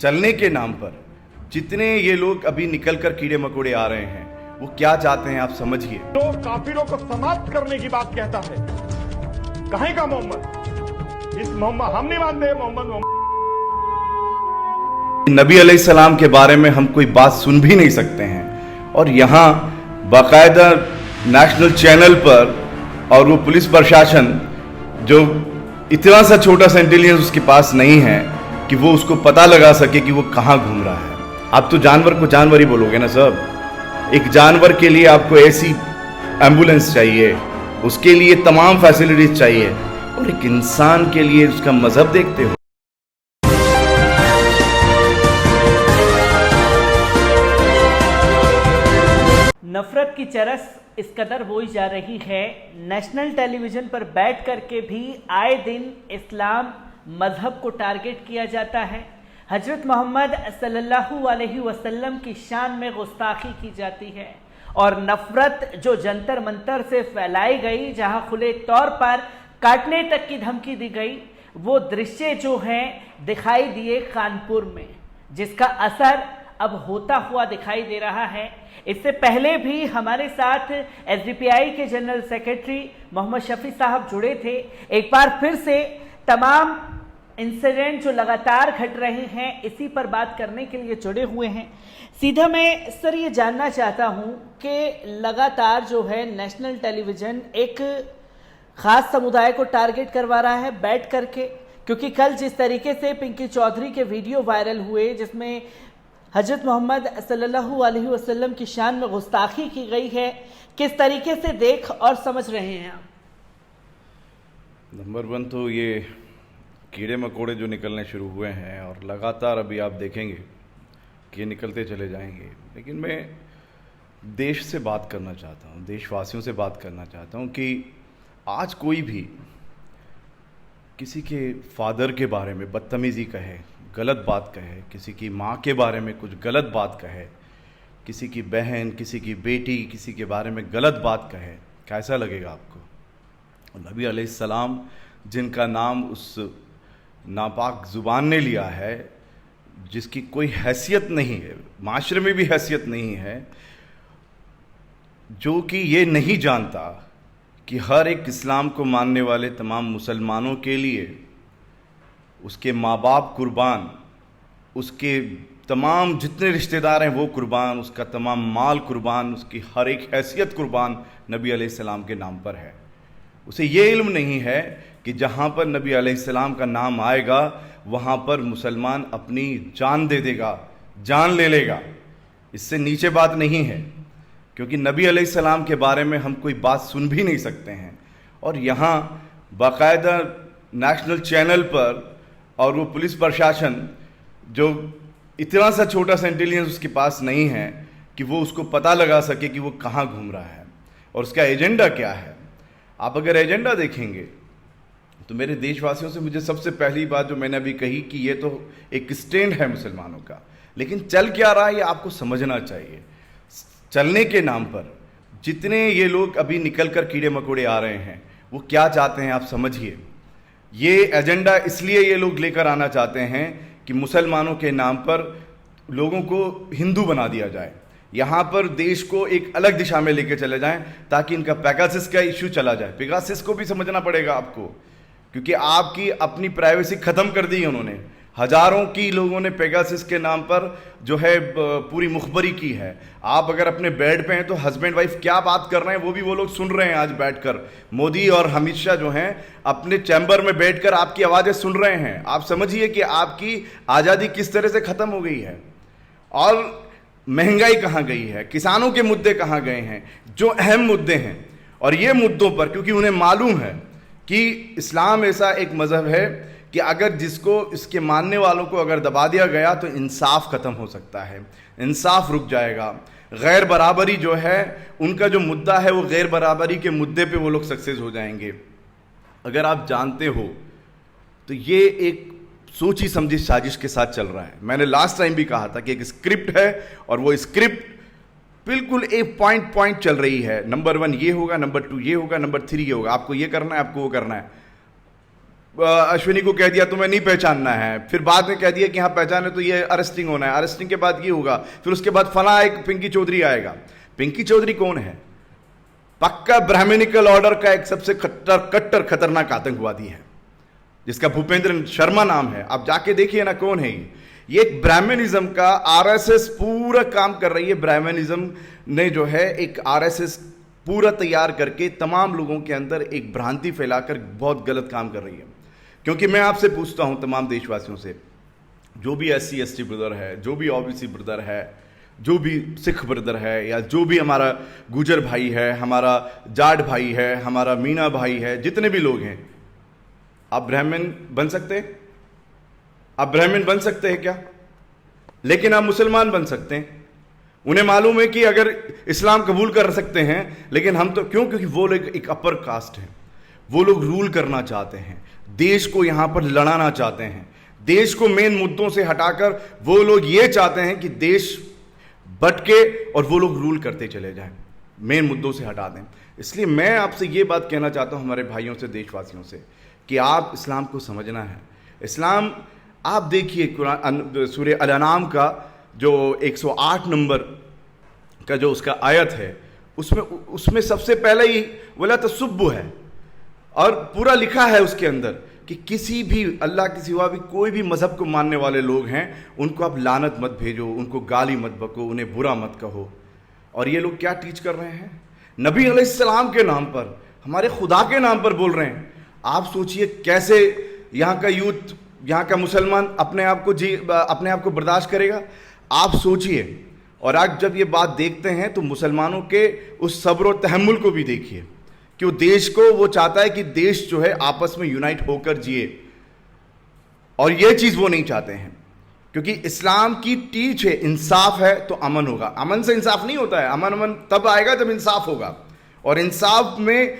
चलने के नाम पर जितने ये लोग अभी निकल कर कीड़े मकोड़े आ रहे हैं, वो क्या चाहते हैं आप समझिए। तो काफिरों को समाप्त करने की बात कहता है, कहेगा मोहम्मद, इस मोहम्मद हम नहीं मानते। मोहम्मद नबी अलैहिस्सलाम के बारे में हम कोई बात सुन भी नहीं सकते हैं, और यहाँ बाकायदा नेशनल चैनल पर और वो पुलिस प्रशासन जो इतना सा छोटा सा इंटेलिजेंस उसके पास नहीं है कि वो उसको पता लगा सके कि वो कहाँ घूम रहा है। आप तो जानवर को जानवर ही बोलोगे ना साहब। एक जानवर के लिए आपको ऐसी एम्बुलेंस चाहिए, उसके लिए तमाम फैसिलिटीज चाहिए, और एक इंसान के लिए उसका मजहब देखते हो। नफरत की चरस इस कदर बोई जा रही है, नेशनल टेलीविजन पर बैठ करके भी आए दिन इस्लाम मजहब को टारगेट किया जाता है। हजरत मोहम्मद सल्लल्लाहु अलैहि वसल्लम की शान में गुस्ताखी की जाती है, और नफरत जो जंतर मंतर से फैलाई गई, जहां खुले तौर पर काटने तक की धमकी दी गई, वो दृश्य जो हैं दिखाई दिए कानपुर में, जिसका असर अब होता हुआ दिखाई दे रहा है। इससे पहले भी हमारे साथ एसडीपीआई के जनरल सेक्रेटरी मोहम्मद शफी साहब जुड़े थे। एक बार फिर से तमाम इंसिडेंट जो लगातार घट रहे हैं इसी पर बात करने के लिए जुड़े हुए हैं। सीधा मैं सर ये जानना चाहता हूं कि लगातार जो है नेशनल टेलीविजन एक खास समुदाय को टारगेट करवा रहा है बैठ करके, क्योंकि कल जिस तरीके से पिंकी चौधरी के वीडियो वायरल हुए जिसमें हजरत मोहम्मद सल्लल्लाहु अलैहि वसल्लम की शान में गुस्ताखी की गई है, किस तरीके से देख और समझ रहे हैं आप? नंबर वन तो ये कीड़े मकोड़े जो निकलने शुरू हुए हैं, और लगातार अभी आप देखेंगे कि ये निकलते चले जाएंगे। लेकिन मैं देश से बात करना चाहता हूँ, देशवासियों से बात करना चाहता हूँ कि आज कोई भी किसी के फादर के बारे में बदतमीज़ी कहे, गलत बात कहे, किसी की माँ के बारे में कुछ गलत बात कहे, किसी की बहन, किसी की बेटी, किसी के बारे में गलत बात कहे, कैसा लगेगा आपको? नबी अलैहिस्सलाम जिनका नाम उस नापाक ज़ुबान ने लिया है, जिसकी कोई हैसियत नहीं है, माशरे में भी हैसियत नहीं है, जो कि ये नहीं जानता कि हर एक इस्लाम को मानने वाले तमाम मुसलमानों के लिए उसके माँ बाप कुर्बान, उसके तमाम जितने रिश्तेदार हैं वो कुर्बान, उसका तमाम माल कुर्बान, उसकी हर एक हैसियत कुर्बान नबी अलैहिस्सलाम के नाम पर है। उसे ये इल्म नहीं है कि जहाँ पर नबी अलैहिस्सलाम का नाम आएगा वहाँ पर मुसलमान अपनी जान दे देगा, जान ले लेगा। इससे नीचे बात नहीं है, क्योंकि नबी अलैहिस्सलाम के बारे में हम कोई बात सुन भी नहीं सकते हैं। और यहाँ बाकायदा नेशनल चैनल पर और वो पुलिस प्रशासन जो इतना सा छोटा सा इंटेलिजेंस उसके पास नहीं है कि वो उसको पता लगा सके कि वो कहाँ घूम रहा है और उसका एजेंडा क्या है। आप अगर एजेंडा देखेंगे तो मेरे देशवासियों से मुझे सबसे पहली बात जो मैंने अभी कही कि ये तो एक स्टैंड है मुसलमानों का, लेकिन चल क्या रहा है ये आपको समझना चाहिए। चलने के नाम पर जितने ये लोग अभी निकल कर कीड़े मकोड़े आ रहे हैं, वो क्या चाहते हैं आप समझिए। ये एजेंडा इसलिए ये लोग लेकर आना चाहते हैं कि मुसलमानों के नाम पर लोगों को हिंदू बना दिया जाए, यहाँ पर देश को एक अलग दिशा में लेके चले जाएं, ताकि इनका पेगासस का इश्यू चला जाए। पेगासस को भी समझना पड़ेगा आपको, क्योंकि आपकी अपनी प्राइवेसी ख़त्म कर दी उन्होंने। हज़ारों की लोगों ने पेगासस के नाम पर जो है पूरी मुखबरी की है। आप अगर अपने बेड पे हैं तो हस्बैंड वाइफ क्या बात कर रहे हैं वो लोग सुन रहे हैं आज बैठकर। मोदी और अमित शाह जो हैं अपने चैम्बर में बैठकर आपकी आवाज़ें सुन रहे हैं। आप समझिए कि आपकी आज़ादी किस तरह से ख़त्म हो गई है, और महंगाई कहाँ गई है, किसानों के मुद्दे कहाँ गए हैं, जो अहम मुद्दे हैं। और ये मुद्दों पर क्योंकि उन्हें मालूम है कि इस्लाम ऐसा एक मज़हब है कि अगर जिसको इसके मानने वालों को अगर दबा दिया गया तो इंसाफ ख़त्म हो सकता है, इंसाफ रुक जाएगा। गैर बराबरी जो है उनका जो मुद्दा है वो गैर बराबरी के मुद्दे पे वो लोग सक्सेस हो जाएंगे। अगर आप जानते हो तो ये एक सोची समझी साजिश के साथ चल रहा है। मैंने लास्ट टाइम भी कहा था कि एक स्क्रिप्ट है, और वो स्क्रिप्ट बिल्कुल एक पॉइंट चल रही है। नंबर 1 ये होगा, नंबर 2 ये होगा, नंबर 3 ये होगा, आपको ये करना है, आपको वो करना है। अश्विनी को कह दिया तुम्हें नहीं पहचानना है, फिर बाद में कह दिया कि हाँ पहचाने तो ये अरेस्टिंग होना है, अरेस्टिंग के बाद ये होगा, फिर उसके बाद फला एक पिंकी चौधरी आएगा। पिंकी चौधरी कौन है? पक्का ब्राह्मणिकल ऑर्डर का एक सबसे कट्टर खतरनाक आतंकवादी है, जिसका भूपेंद्र शर्मा नाम है। आप जाके देखिए ना कौन है ये एक ब्राह्मणिज्म का आरएसएस पूरा काम कर रही है। ब्राह्मणिज्म ने जो है एक आरएसएस पूरा तैयार करके तमाम लोगों के अंदर एक भ्रांति फैलाकर बहुत गलत काम कर रही है। क्योंकि मैं आपसे पूछता हूं तमाम देशवासियों से, जो भी SC ST ब्रदर है, जो भी OBC ब्रदर है, जो भी सिख ब्रदर है, या जो भी हमारा गुजर भाई है, हमारा जाट भाई है, हमारा मीना भाई है, जितने भी लोग हैं, आप ब्राह्मण बन सकते हैं? आप ब्राह्मण बन सकते हैं क्या? लेकिन आप मुसलमान बन सकते हैं। उन्हें मालूम है कि अगर इस्लाम कबूल कर सकते हैं, लेकिन हम तो क्यों? क्योंकि वो लोग एक अपर कास्ट है, वो लोग रूल करना चाहते हैं, देश को यहां पर लड़ाना चाहते हैं, देश को मेन मुद्दों से हटाकर वो लोग ये चाहते हैं कि देश भटके और वो लोग रूल करते चले जाएं, मेन मुद्दों से हटा दें। इसलिए मैं आपसे ये बात कहना चाहता हूं, हमारे भाइयों से, देशवासियों से, कि आप इस्लाम को समझना है। इस्लाम, आप देखिए कुरान सूरह अल-अनाम का जो 108 नंबर का जो उसका आयत है, उसमें सबसे पहले ही वला तसुब्बु है, और पूरा लिखा है उसके अंदर कि किसी भी अल्लाह के सिवा भी कोई भी मजहब को मानने वाले लोग हैं, उनको आप लानत मत भेजो, उनको गाली मत बको, उन्हें बुरा मत कहो। और ये लोग क्या टीच कर रहे हैं? नबी अलैहिस्सलाम के नाम पर, हमारे खुदा के नाम पर बोल रहे हैं। आप सोचिए कैसे यहाँ का यूथ, यहाँ का मुसलमान अपने आप को बर्दाश्त करेगा? आप सोचिए। और आज जब ये बात देखते हैं तो मुसलमानों के उस सब्र और तहम्मुल को भी देखिए कि वो देश को, वो चाहता है कि देश जो है आपस में यूनाइट होकर जिए, और ये चीज वो नहीं चाहते हैं। क्योंकि इस्लाम की टीच है इंसाफ है तो अमन होगा। अमन से इंसाफ नहीं होता है, अमन तब आएगा जब इंसाफ होगा, और इंसाफ में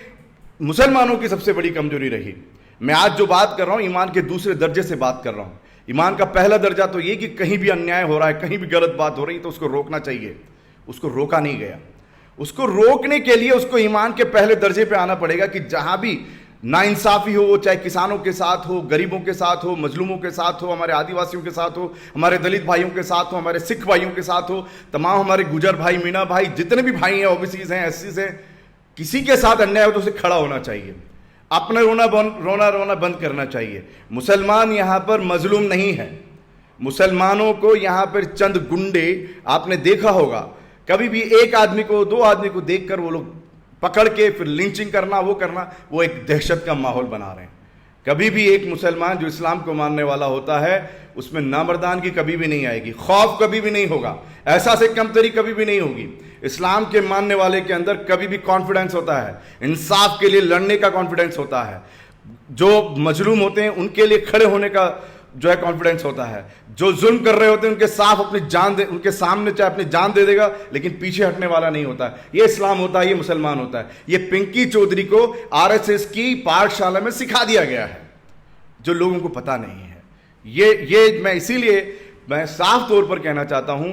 मुसलमानों की सबसे बड़ी कमजोरी रही। मैं आज जो बात कर रहा हूं, ईमान के दूसरे दर्जे से बात कर रहा हूं। ईमान का पहला दर्जा तो ये कि कहीं भी अन्याय हो रहा है, कहीं भी गलत बात हो रही है तो उसको रोकना चाहिए। उसको रोका नहीं गया। उसको रोकने के लिए उसको ईमान के पहले दर्जे पे आना पड़ेगा कि जहां भी नाइंसाफी हो, वो चाहे किसानों के साथ हो, गरीबों के साथ हो, मजलूमों के साथ हो, हमारे आदिवासियों के साथ हो, हमारे दलित भाइयों के साथ हो, हमारे सिख भाइयों के साथ हो, तमाम हमारे गुजर भाई, मीना भाई, जितने भी भाई हैं, OBCs हैं, SCs हैं, किसी के साथ अन्याय हो तो उसे खड़ा होना चाहिए, अपना रोना बंद करना चाहिए। मुसलमान यहां पर मजलूम नहीं है। मुसलमानों को यहां पर चंद गुंडे, आपने देखा होगा, कभी भी एक आदमी को, दो आदमी को देखकर वो लोग पकड़ के फिर लिंचिंग करना, वो एक दहशत का माहौल बना रहे हैं। कभी भी एक मुसलमान जो इस्लाम को मानने वाला होता है, उसमें नामर्दानगी कभी भी नहीं आएगी, खौफ कभी भी नहीं होगा, ऐसा से कमतरी कभी भी नहीं होगी। इस्लाम के मानने वाले के अंदर कभी भी कॉन्फिडेंस होता है, इंसाफ के लिए लड़ने का कॉन्फिडेंस होता है, जो मजलूम होते हैं उनके लिए खड़े होने का जो है कॉन्फिडेंस होता है, जो जुल्म कर रहे होते हैं उनके साथ अपनी जान दे, उनके सामने चाहे अपनी जान दे देगा, लेकिन पीछे हटने वाला नहीं होता है। ये इस्लाम होता है, ये मुसलमान होता है। ये पिंकी चौधरी को आरएसएस की पाठशाला में सिखा दिया गया है, जो लोगों को पता नहीं है। ये मैं इसीलिए मैं साफ तौर पर कहना चाहता हूं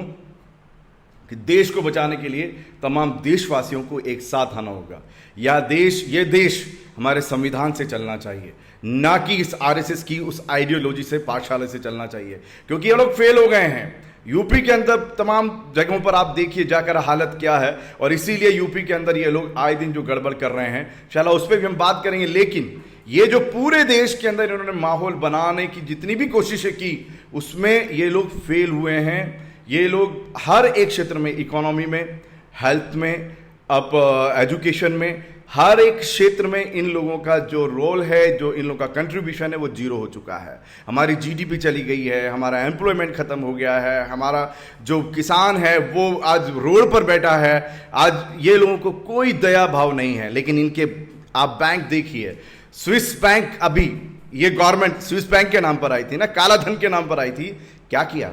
कि देश को बचाने के लिए तमाम देशवासियों को एक साथ आना होगा। ये देश हमारे संविधान से चलना चाहिए, ना कि इस आरएसएस की उस आइडियोलॉजी से, पाठशाला से चलना चाहिए, क्योंकि ये लोग फेल हो गए हैं। यूपी के अंदर तमाम जगहों पर आप देखिए जाकर हालत क्या है, और इसीलिए यूपी के अंदर ये लोग आए दिन जो गड़बड़ कर रहे हैं, इंशाल्लाह उस पर भी हम बात करेंगे। लेकिन ये जो पूरे देश के अंदर इन्होंने माहौल बनाने की जितनी भी कोशिशें की, उसमें ये लोग फेल हुए हैं। ये लोग हर एक क्षेत्र में, इकोनॉमी में, हेल्थ में, अब एजुकेशन में, हर एक क्षेत्र में इन लोगों का जो रोल है, जो इन लोगों का कंट्रीब्यूशन है, वो जीरो हो चुका है। हमारी जीडीपी चली गई है, हमारा एम्प्लॉयमेंट खत्म हो गया है, हमारा जो किसान है वो आज रोड पर बैठा है। आज ये लोगों को कोई दया भाव नहीं है। लेकिन इनके आप बैंक देखिए, स्विस बैंक, अभी ये गवर्नमेंट स्विस बैंक के नाम पर आई थी ना, काला धन के नाम पर आई थी। क्या किया?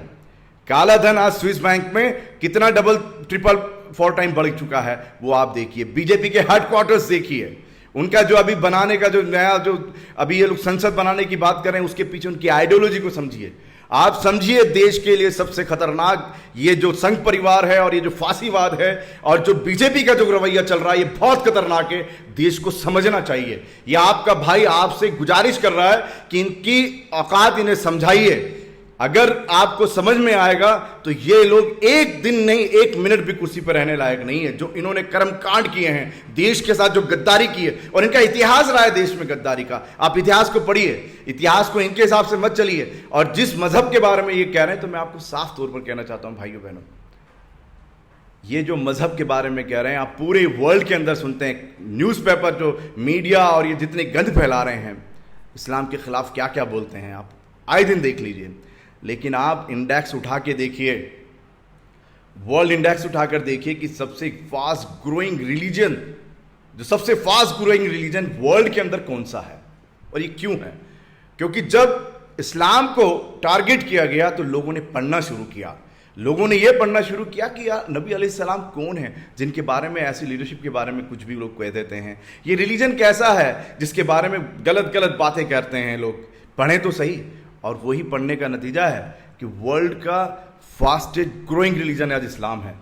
काला धन आज स्विस बैंक में कितना डबल ट्रिपल 4 टाइम बढ़ चुका है, वो आप देखिए। बीजेपी के हेडक्वार्टर्स देखिए, उनका जो अभी बनाने का जो नया, जो अभी ये लोग संसद बनाने की बात कर रहे हैं, उसके पीछे उनकी आइडियोलॉजी को समझिए। आप समझिए, देश के लिए सबसे खतरनाक ये जो संघ परिवार है और ये जो फांसीवाद है और जो बीजेपी का जो रवैया चल रहा है, ये बहुत खतरनाक है। देश को समझना चाहिए। ये आपका भाई आपसे गुजारिश कर रहा है कि इनकी औकात इन्हें समझाइए। अगर आपको समझ में आएगा तो ये लोग एक दिन नहीं, एक मिनट भी कुर्सी पर रहने लायक नहीं है। जो इन्होंने कर्मकांड किए हैं, देश के साथ जो गद्दारी की है, और इनका इतिहास रहा है देश में गद्दारी का। आप इतिहास को पढ़िए, इतिहास को इनके हिसाब से मत चलिए। और जिस मजहब के बारे में ये कह रहे हैं, तो मैं आपको साफ तौर पर कहना चाहता हूं भाइयों बहनों, ये जो मजहब के बारे में कह रहे हैं, आप पूरे वर्ल्ड के अंदर सुनते हैं, न्यूज़पेपर, जो मीडिया और ये जितने गंद फैला रहे हैं इस्लाम के खिलाफ, क्या क्या बोलते हैं, आप आए दिन देख लीजिए। लेकिन आप इंडेक्स उठा के देखिए, वर्ल्ड इंडेक्स उठाकर देखिए कि सबसे फास्ट ग्रोइंग रिलीजन, जो सबसे फास्ट ग्रोइंग रिलीजन वर्ल्ड के अंदर कौन सा है। और ये क्यों है? क्योंकि जब इस्लाम को टारगेट किया गया तो लोगों ने पढ़ना शुरू किया। लोगों ने यह पढ़ना शुरू किया कि यार नबी अलैहिस्सलाम कौन है, जिनके बारे में, ऐसी लीडरशिप के बारे में कुछ भी लोग कह देते हैं। ये रिलीजन कैसा है जिसके बारे में गलत गलत बातें करते हैं लोग। पढ़ें तो सही। और वही पढ़ने का नतीजा है कि वर्ल्ड का फास्टेस्ट ग्रोइंग रिलीजन आज इस्लाम है।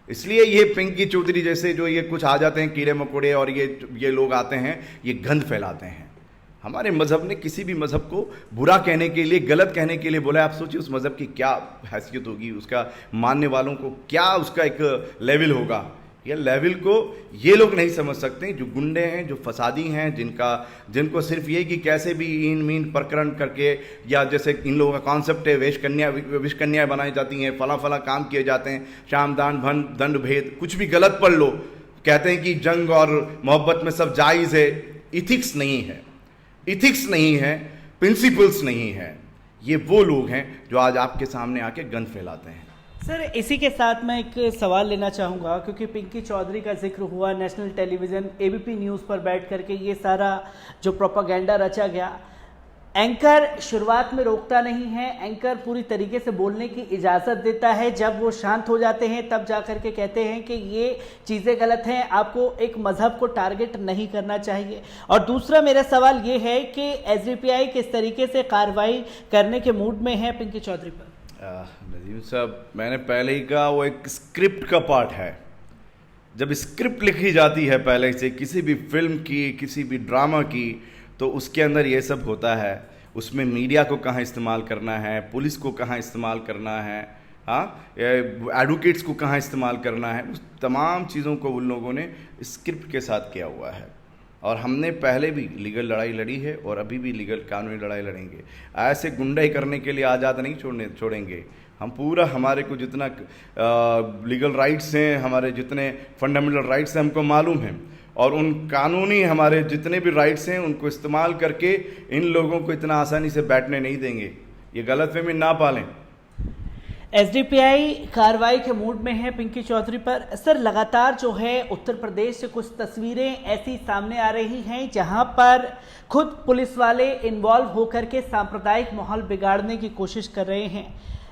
इसलिए ये पिंकी चौधरी जैसे जो ये कुछ आ जाते हैं कीड़े मकोड़े, और ये लोग आते हैं, ये गंद फैलाते हैं। हमारे मजहब ने किसी भी मजहब को बुरा कहने के लिए, गलत कहने के लिए बोला है। आप सोचिए उस मजहब की क्या हैसियत होगी, उसका मानने वालों को क्या उसका एक लेवल होगा। ये लेवल को ये लोग नहीं समझ सकते, जो गुंडे हैं, जो फसादी हैं, जिनको सिर्फ ये कि कैसे भी इन मीन प्रकरण करके, या जैसे इन लोगों का कॉन्सेप्ट है विष कन्याएं बनाई जाती हैं, फला फला काम किए जाते हैं, शाम दान भन दंड भेद, कुछ भी गलत पढ़ लो, कहते हैं कि जंग और मोहब्बत में सब जायज़ है। इथिक्स नहीं है, इथिक्स नहीं है, प्रिंसिपल्स नहीं है। ये वो लोग हैं जो आज आपके सामने आके गंद फैलाते हैं। सर, इसी के साथ मैं एक सवाल लेना चाहूँगा, क्योंकि पिंकी चौधरी का जिक्र हुआ, नेशनल टेलीविज़न एबीपी न्यूज़ पर बैठ करके ये सारा जो प्रोपागेंडा रचा गया। एंकर शुरुआत में रोकता नहीं है, एंकर पूरी तरीके से बोलने की इजाज़त देता है। जब वो शांत हो जाते हैं तब जा कर के कहते हैं कि ये चीज़ें गलत हैं, आपको एक मज़हब को टारगेट नहीं करना चाहिए। और दूसरा मेरा सवाल ये है कि एसडीपीआई किस तरीके से कार्रवाई करने के मूड में है पिंकी चौधरी पर? नजीम साहब, मैंने पहले ही कहा, वो एक स्क्रिप्ट का पार्ट है। जब स्क्रिप्ट लिखी जाती है पहले से किसी भी फिल्म की, किसी भी ड्रामा की, तो उसके अंदर ये सब होता है। उसमें मीडिया को कहाँ इस्तेमाल करना है, पुलिस को कहाँ इस्तेमाल करना है, हाँ, एडवोकेट्स को कहाँ इस्तेमाल करना है, उस तमाम चीज़ों को उन लोगों ने स्क्रिप्ट के साथ किया हुआ है। और हमने पहले भी लीगल लड़ाई लड़ी है और अभी भी लीगल कानूनी लड़ाई लड़ेंगे। ऐसे गुंडाई करने के लिए आज़ाद नहीं छोड़ेंगे हम। पूरा हमारे को जितना लीगल राइट्स हैं, हमारे जितने फंडामेंटल राइट्स हैं हमको मालूम हैं, और उन कानूनी हमारे जितने भी राइट्स हैं उनको इस्तेमाल करके इन लोगों को इतना आसानी से बैठने नहीं देंगे। ये गलतफहमी ना पालें। एसडीपीआई कार्रवाई के मूड में है पिंकी चौधरी पर। सर, लगातार जो है उत्तर प्रदेश से कुछ तस्वीरें ऐसी सामने आ रही हैं जहां पर खुद पुलिस वाले इन्वॉल्व होकर के सांप्रदायिक माहौल बिगाड़ने की कोशिश कर रहे हैं।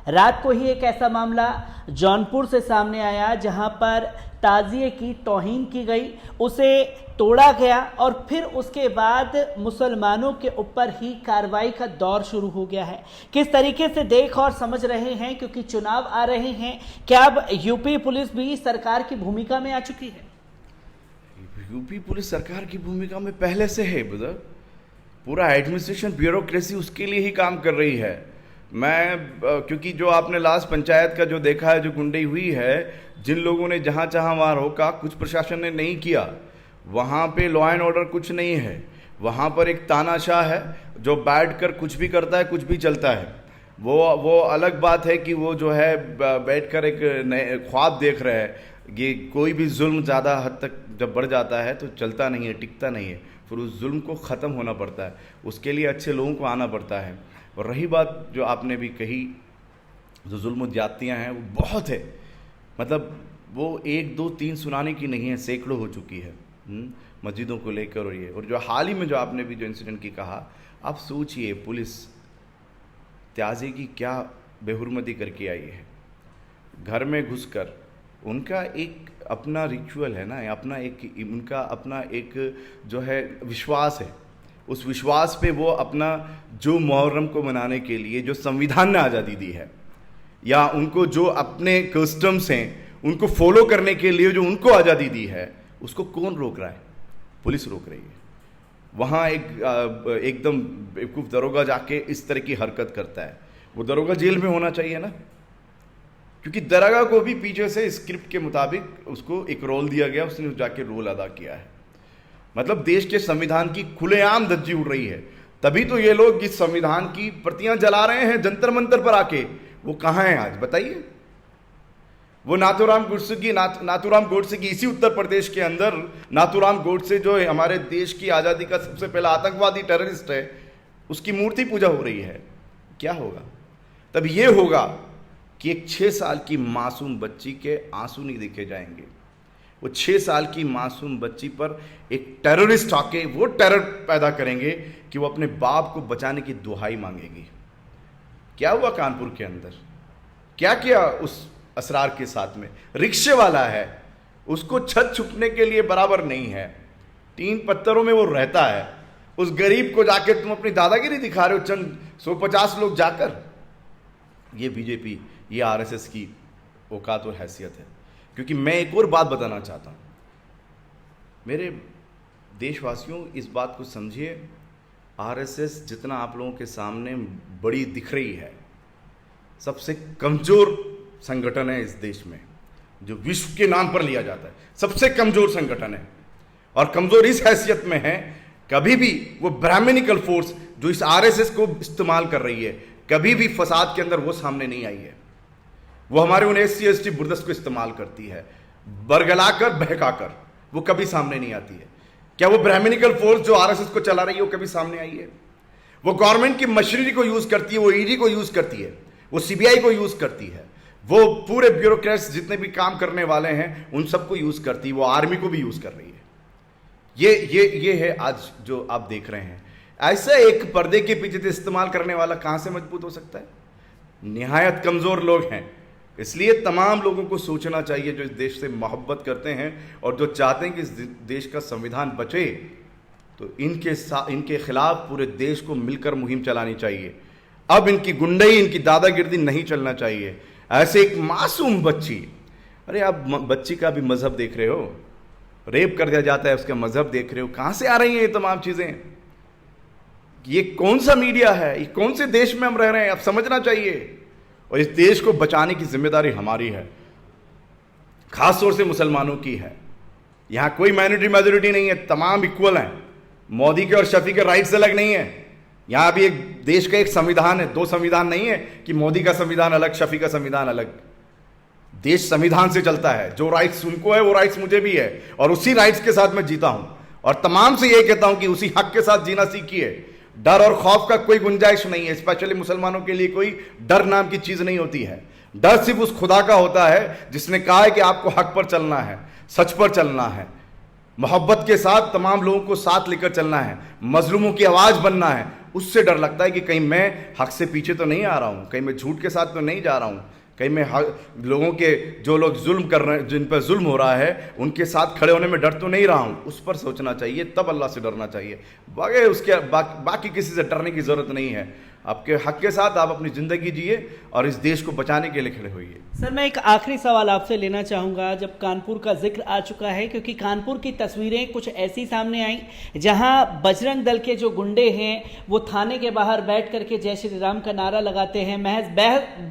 रात को ही एक ऐसा मामला जौनपुर से सामने आया जहां पर ताजिए की तौहीन की गई, उसे तोड़ा गया, और फिर उसके बाद मुसलमानों के ऊपर ही कार्रवाई का दौर शुरू हो गया है। किस तरीके से देख और समझ रहे हैं, क्योंकि चुनाव आ रहे हैं, क्या अब यूपी पुलिस भी सरकार की भूमिका में आ चुकी है? यूपी पुलिस सरकार की भूमिका में पहले से है ब्रदर। पूरा एडमिनिस्ट्रेशन, ब्यूरोक्रेसी उसके लिए ही काम कर रही है। क्योंकि जो आपने लास्ट पंचायत का जो देखा है, जो गुंडई हुई है, जिन लोगों ने जहाँ चाहाँ वहाँ रोका, कुछ प्रशासन ने नहीं किया। वहाँ पे लॉ एंड ऑर्डर कुछ नहीं है। वहाँ पर एक तानाशाह है जो बैठकर कुछ भी करता है, कुछ भी चलता है। वो अलग बात है कि वो जो है बैठकर एक नए ख्वाब देख रहा है। ये कोई भी जुल्म ज़्यादा हद तक जब बढ़ जाता है तो चलता नहीं है, टिकता नहीं है, फिर उस जुल्म को ख़त्म होना पड़ता है। उसके लिए अच्छे लोगों को आना पड़ता है। और रही बात जो आपने भी कही, जो जुल्म ज्यादतियाँ हैं वो बहुत है, मतलब वो 1 2 3 सुनाने की नहीं है, सैकड़ों हो चुकी है मस्जिदों को लेकर। और जो हाल ही में जो आपने भी जो इंसिडेंट की कहा, आप सोचिए पुलिस त्याजे की क्या बेहुरमती करके आई है। घर में घुसकर, उनका एक अपना रिचुअल है ना, उनका अपना एक जो है विश्वास है। उस विश्वास पे वो अपना जो मुहर्रम को मनाने के लिए जो संविधान ने आज़ादी दी है, या उनको जो अपने कस्टम्स हैं उनको फॉलो करने के लिए जो उनको आज़ादी दी है, उसको कौन रोक रहा है? पुलिस रोक रही है। वहाँ एकदम बेवकूफ़ दरोगा जाके इस तरह की हरकत करता है, वो दरोगा जेल में होना चाहिए ना, क्योंकि दरोगा को भी पीछे से स्क्रिप्ट के मुताबिक उसको एक रोल दिया गया, उसने जाके रोल अदा किया है। मतलब देश के संविधान की खुलेआम धज्जी उड़ रही है। तभी तो ये लोग इस संविधान की प्रतियां जला रहे हैं जंतर मंतर पर आके। वो कहाँ हैं आज बताइए? वो नाथूराम गोडसे की इसी उत्तर प्रदेश के अंदर नाथूराम गोडसे जो है हमारे देश की आज़ादी का सबसे पहला आतंकवादी टेररिस्ट है, उसकी मूर्ति पूजा हो रही है। क्या होगा? तब ये होगा कि एक 6 साल की मासूम बच्ची के आंसू नहीं देखे जाएंगे। वो 6 साल की मासूम बच्ची पर एक टेररिस्ट आके वो टेरर पैदा करेंगे कि वो अपने बाप को बचाने की दुहाई मांगेगी। क्या हुआ कानपुर के अंदर? क्या किया उस असरार के साथ में? रिक्शे वाला है, उसको छत छुपने के लिए बराबर नहीं है, 3 पत्थरों में वो रहता है। उस गरीब को जाके तुम अपनी दादागिरी दिखा रहे हो, चंद 150 लोग जाकर। ये बीजेपी, ये आरएसएस की औकात और हैसियत है। क्योंकि मैं एक और बात बताना चाहता हूँ, मेरे देशवासियों, इस बात को समझिए, आरएसएस जितना आप लोगों के सामने बड़ी दिख रही है, सबसे कमज़ोर संगठन है इस देश में, जो विश्व के नाम पर लिया जाता है। सबसे कमज़ोर संगठन है, और कमज़ोर इस हैसियत में है, कभी भी वो ब्राह्मणिकल फोर्स जो इस आरएसएस को इस्तेमाल कर रही है, कभी भी फसाद के अंदर वो सामने नहीं आई है। वो हमारे उन SC ST बुर्दस्त को इस्तेमाल करती है, बरगलाकर बहकाकर, वो कभी सामने नहीं आती है। क्या वो ब्राह्मणिकल फोर्स जो आरएसएस को चला रही है वो कभी सामने आई है? वो गवर्नमेंट की मशीनरी को यूज करती है, वो ईडी को यूज करती है, वो सीबीआई को यूज करती है, वो पूरे ब्यूरोक्रेट्स जितने भी काम करने वाले हैं उन सबको यूज करती है, वो आर्मी को भी यूज कर रही है। ये है आज जो आप देख रहे हैं। ऐसा एक पर्दे के पीछे से इस्तेमाल करने वाला कहां से मजबूत हो सकता है? निहायत कमजोर लोग हैं। इसलिए तमाम लोगों को सोचना चाहिए जो इस देश से मोहब्बत करते हैं और जो चाहते हैं कि इस देश का संविधान बचे, तो इनके खिलाफ पूरे देश को मिलकर मुहिम चलानी चाहिए। अब इनकी गुंडई, इनकी दादागिर्दी नहीं चलना चाहिए। ऐसे एक मासूम बच्ची, अरे आप बच्ची का भी मजहब देख रहे हो, रेप कर दिया जाता है, उसका मजहब देख रहे हो, कहां से आ रही हैं ये तमाम चीजें? ये कौन सा मीडिया है? ये कौन से देश में हम रह रहे हैं? अब समझना चाहिए। और इस देश को बचाने की जिम्मेदारी हमारी है, खास तौर से मुसलमानों की है। यहां कोई माइनॉरिटी मेजोरिटी नहीं है, तमाम इक्वल हैं। मोदी के और शफी के राइट्स अलग नहीं है। यहां भी एक देश का एक संविधान है, 2 संविधान नहीं है कि मोदी का संविधान अलग, शफी का संविधान अलग। देश संविधान से चलता है। जो राइट्स उनको है वो राइट्स मुझे भी है, और उसी राइट्स के साथ मैं जीता हूं। और तमाम से यही कहता हूं कि उसी हक के साथ जीना सीखिए। डर और खौफ का कोई गुंजाइश नहीं है। स्पेशली मुसलमानों के लिए कोई डर नाम की चीज नहीं होती है। डर सिर्फ उस खुदा का होता है जिसने कहा है कि आपको हक पर चलना है, सच पर चलना है, मोहब्बत के साथ तमाम लोगों को साथ लेकर चलना है, मजलूमों की आवाज बनना है। उससे डर लगता है कि कहीं मैं हक से पीछे तो नहीं आ रहा हूं, कहीं मैं झूठ के साथ तो नहीं जा रहा हूं, कहीं मैं लोगों के जो लोग जुल्म कर रहे हैं, जिन पर जुल्म हो रहा है, उनके साथ खड़े होने में डर तो नहीं रहा हूं। उस पर सोचना चाहिए, तब अल्लाह से डरना चाहिए। बाकी किसी से डरने की जरूरत नहीं है। आपके हक के साथ आप अपनी जिंदगी जिए और इस देश को बचाने के लिए खड़े होइए। सर, मैं एक आखिरी सवाल आपसे लेना चाहूँगा, जब कानपुर का जिक्र आ चुका है, क्योंकि कानपुर की तस्वीरें कुछ ऐसी सामने आई जहां बजरंग दल के जो गुंडे हैं वो थाने के बाहर बैठ करके जय श्री राम का नारा लगाते हैं। महज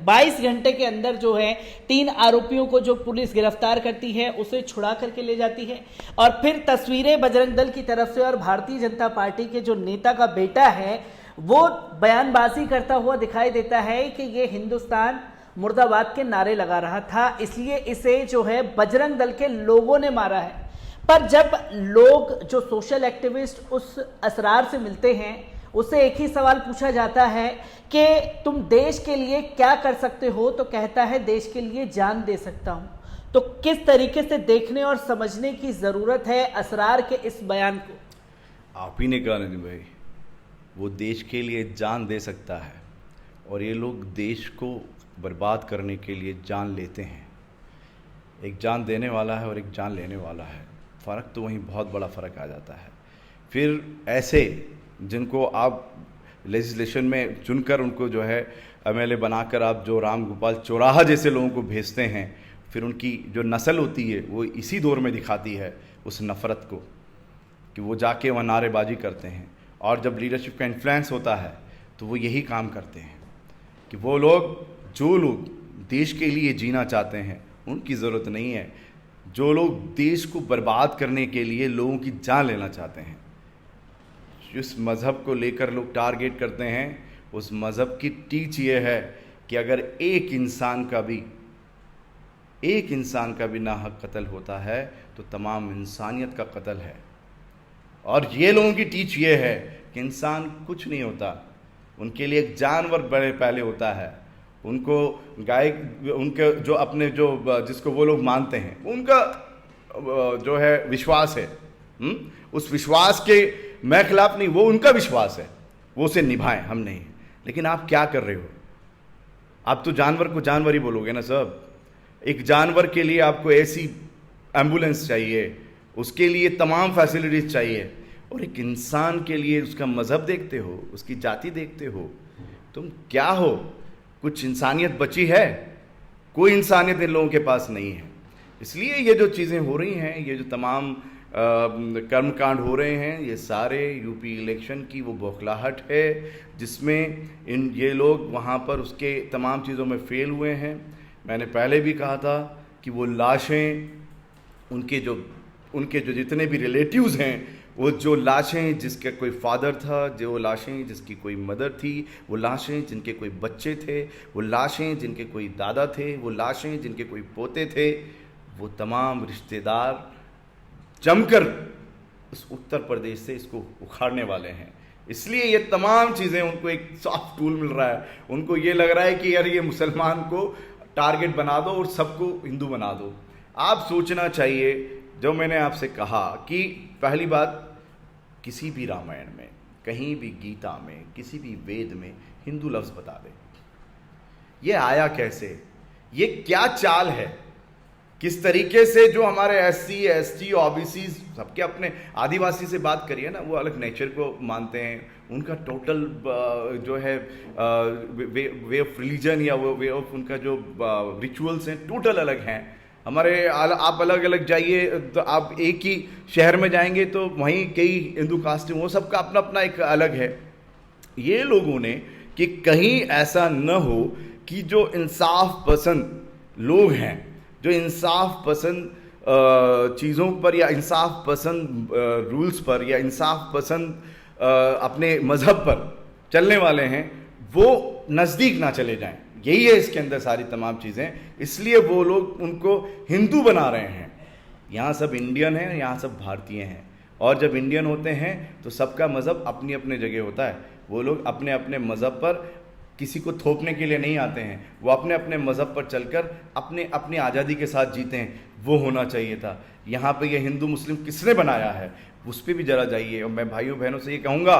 22 घंटे के अंदर जो है 3 आरोपियों को जो पुलिस गिरफ्तार करती है उसे छुड़ा करके ले जाती है, और फिर तस्वीरें बजरंग दल की तरफ से और भारतीय जनता पार्टी के जो नेता का बेटा है वो बयानबाजी करता हुआ दिखाई देता है कि ये हिंदुस्तान मुर्दाबाद के नारे लगा रहा था, इसलिए इसे जो है बजरंग दल के लोगों ने मारा है। पर जब लोग जो सोशल एक्टिविस्ट उस असरार से मिलते हैं, उससे एक ही सवाल पूछा जाता है कि तुम देश के लिए क्या कर सकते हो, तो कहता है देश के लिए जान दे सकता हूं। तो किस तरीके से देखने और समझने की जरूरत है असरार के इस बयान को? आप ही ने कहा नहीं भाई, वो देश के लिए जान दे सकता है, और ये लोग देश को बर्बाद करने के लिए जान लेते हैं। एक जान देने वाला है और एक जान लेने वाला है, फ़र्क तो वहीं बहुत बड़ा फ़र्क आ जाता है। फिर ऐसे जिनको आप लेजिस्लेशन में चुनकर उनको जो है एमएलए बनाकर आप जो राम गोपाल चौराहा जैसे लोगों को भेजते हैं, फिर उनकी जो नस्ल होती है वो इसी दौर में दिखाती है उस नफ़रत को, कि वो जाके वहाँ नारेबाजी करते हैं। और जब लीडरशिप का इन्फ्लुएंस होता है तो वो यही काम करते हैं कि वो लोग, जो लोग देश के लिए जीना चाहते हैं उनकी ज़रूरत नहीं है, जो लोग देश को बर्बाद करने के लिए लोगों की जान लेना चाहते हैं, जिस मज़हब को लेकर लोग टारगेट करते हैं, उस मज़हब की टीच ये है कि अगर एक इंसान का भी नाहक कत्ल होता है तो तमाम इंसानियत का कत्ल है। और ये लोगों की टीच ये है कि इंसान कुछ नहीं होता, उनके लिए एक जानवर बड़े पहले होता है। उनको गाय, उनके जो अपने जो जिसको वो लोग मानते हैं, उनका जो है विश्वास है, उस विश्वास के मैं खिलाफ नहीं, वो उनका विश्वास है, वो उसे निभाएं, हम नहीं। लेकिन आप क्या कर रहे हो? आप तो जानवर को जानवर ही बोलोगे ना सब। एक जानवर के लिए आपको ऐसी एम्बुलेंस चाहिए, उसके लिए तमाम फैसिलिटीज़ चाहिए, और एक इंसान के लिए उसका मज़हब देखते हो, उसकी जाति देखते हो। तुम क्या हो? कुछ इंसानियत बची है? कोई इंसानियत इन लोगों के पास नहीं है। इसलिए ये जो चीज़ें हो रही हैं, ये जो तमाम कर्मकांड हो रहे हैं, ये सारे यूपी इलेक्शन की वो बौखलाहट है जिसमें ये लोग वहाँ पर उसके तमाम चीज़ों में फेल हुए हैं। मैंने पहले भी कहा था कि वो लाशें, उनके जो जितने भी रिलेटिव्स हैं, वो जो लाशें जिसका कोई फादर था, जो लाशें जिसकी कोई मदर थी, वो लाशें जिनके कोई बच्चे थे, वो लाशें जिनके कोई दादा थे, वो लाशें जिनके कोई पोते थे, वो तमाम रिश्तेदार जमकर उस उत्तर प्रदेश से इसको उखाड़ने वाले हैं। इसलिए ये तमाम चीज़ें उनको एक सॉफ्ट टूल मिल रहा है। उनको ये लग रहा है कि यार ये मुसलमान को टारगेट बना दो और सबको हिंदू बना दो। आप सोचना चाहिए, जो मैंने आपसे कहा कि पहली बात, किसी भी रामायण में, कहीं भी गीता में, किसी भी वेद में हिंदू लफ्ज़ बता दे। ये आया कैसे? ये क्या चाल है? किस तरीके से जो हमारे SC, ST, OBC सबके, अपने आदिवासी से बात करिए ना, वो अलग नेचर को मानते हैं, उनका टोटल जो है वे ऑफ रिलीजन या वो वे ऑफ उनका जो रिचुअल्स हैं टोटल अलग हैं। हमारे आप अलग अलग जाइए तो आप एक ही शहर में जाएंगे तो वहीं कई हिंदू कास्ट हैं, वो सबका अपना अपना एक अलग है। ये लोगों ने कि कहीं ऐसा न हो कि जो इंसाफ पसंद लोग हैं, जो इंसाफ पसंद चीज़ों पर या इंसाफ पसंद रूल्स पर या इंसाफ पसंद अपने मज़हब पर चलने वाले हैं, वो नज़दीक ना चले जाएं। यही है इसके अंदर सारी तमाम चीज़ें। इसलिए वो लोग उनको हिंदू बना रहे हैं। यहाँ सब इंडियन हैं, यहाँ सब भारतीय हैं, और जब इंडियन होते हैं तो सबका मज़हब अपनी अपनी जगह होता है। वो लोग अपने अपने मज़हब पर किसी को थोपने के लिए नहीं आते हैं, वो अपने अपने मज़हब पर चलकर अपनी आज़ादी के साथ जीते हैं। वो होना चाहिए था। यहाँ पे ये हिंदू मुस्लिम किसने बनाया है, उस पर भी जरा जाइए। और मैं भाइयों बहनों से ये कहूँगा,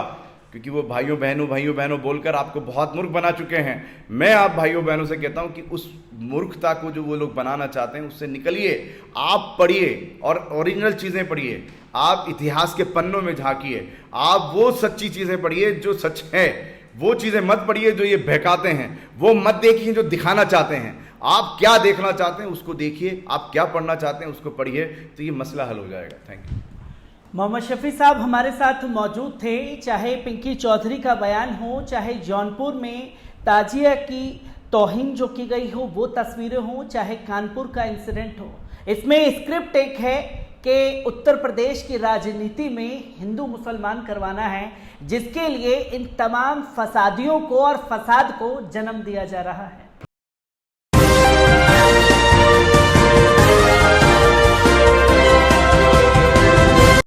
क्योंकि वो भाइयों बहनों बोलकर आपको बहुत मूर्ख बना चुके हैं, मैं आप भाइयों बहनों से कहता हूँ कि उस मूर्खता को जो वो लोग बनाना चाहते हैं उससे निकलिए। आप पढ़िए और ओरिजिनल चीज़ें पढ़िए, आप इतिहास के पन्नों में झांकिए, आप वो सच्ची चीज़ें पढ़िए जो सच है। वो चीज़ें मत पढ़िए जो ये बहकाते हैं, वो मत देखिए जो दिखाना चाहते हैं। आप क्या देखना चाहते हैं उसको देखिए, आप क्या पढ़ना चाहते हैं उसको पढ़िए, तो ये मसला हल हो जाएगा। Thank you. मोहम्मद शफी साहब हमारे साथ मौजूद थे। चाहे पिंकी चौधरी का बयान हो, चाहे जौनपुर में ताजिया की तौहीन जो की गई हो वो तस्वीरें हों, चाहे कानपुर का इंसिडेंट हो, इसमें स्क्रिप्ट एक है कि उत्तर प्रदेश की राजनीति में हिंदू मुसलमान करवाना है, जिसके लिए इन तमाम फसादियों को और फसाद को जन्म दिया जा रहा है।